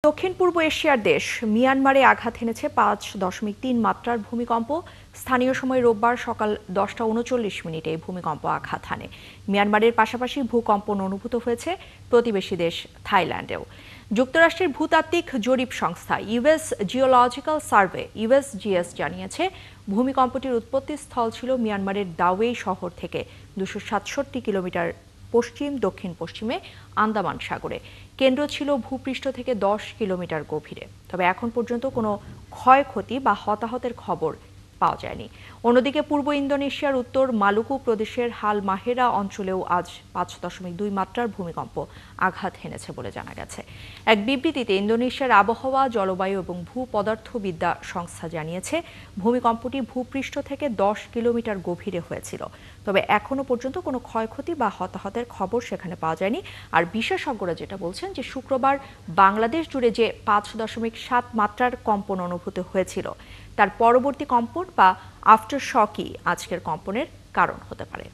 দক্ষিণ পূর্ব এশিয়ার দেশ মিয়ানমারে আঘাত এনেছে 5.3 মাত্রার ভূমিকম্প। স্থানীয় সময় রোববার সকাল 10:39 এই ভূমিকম্প আঘাত হানে। মিয়ানমারের পাশাপাশি ভূকম্পন অনুভূত হয়েছে প্রতিবেশী দেশ থাইল্যান্ডেও। যুক্তরাষ্ট্রের ভূতাত্ত্বিক জরিপ সংস্থা ইউএস জিওলজিক্যাল সার্ভে ইউএসজিএস জানিয়েছে, ভূমিকম্পটির উৎপত্তি স্থল ছিল মিয়ানমারের দাওয়েই শহর থেকে 267 কিলোমিটার পশ্চিম দক্ষিণ পশ্চিমে আন্দামান সাগরে। কেন্দ্র ছিল ভূপৃষ্ঠ থেকে 10 কিলোমিটার গভীরে। তবে এখন পর্যন্ত কোনো ক্ষয়ক্ষতি বা হতাহতের খবর পাওয়া যায়নি। অন্যদিকে পূর্ব ইন্দোনেশিয়ার উত্তর মালুকু প্রদেশের হালমাহেরা অঞ্চলেও আজ 5.2 মাত্রার ভূমিকম্প আঘাত হেনেছে বলে জানা গেছে। এক বিবৃতিতে ইন্দোনেশিয়ার আবহাওয়া, জলবায়ু এবং ভূপদার্থবিদ্যা সংস্থা জানিয়েছে, ভূমিকম্পটি ভূপৃষ্ঠ থেকে 10 কিলোমিটার গভীরে হয়েছিল। তবে এখনো পর্যন্ত কোনো ক্ষয়ক্ষতি বা হতাহতের খবর সেখানে পাওয়া যায়নি। আর বিশেষজ্ঞরা যেটা বলছেন যে শুক্রবার বাংলাদেশ জুড়ে যে 5.7 মাত্রার কম্পন অনুভূত হয়েছিল, তার পরবর্তী কম্পন বা আফটার শকই আজকের কম্পনের কারণ হতে পারে।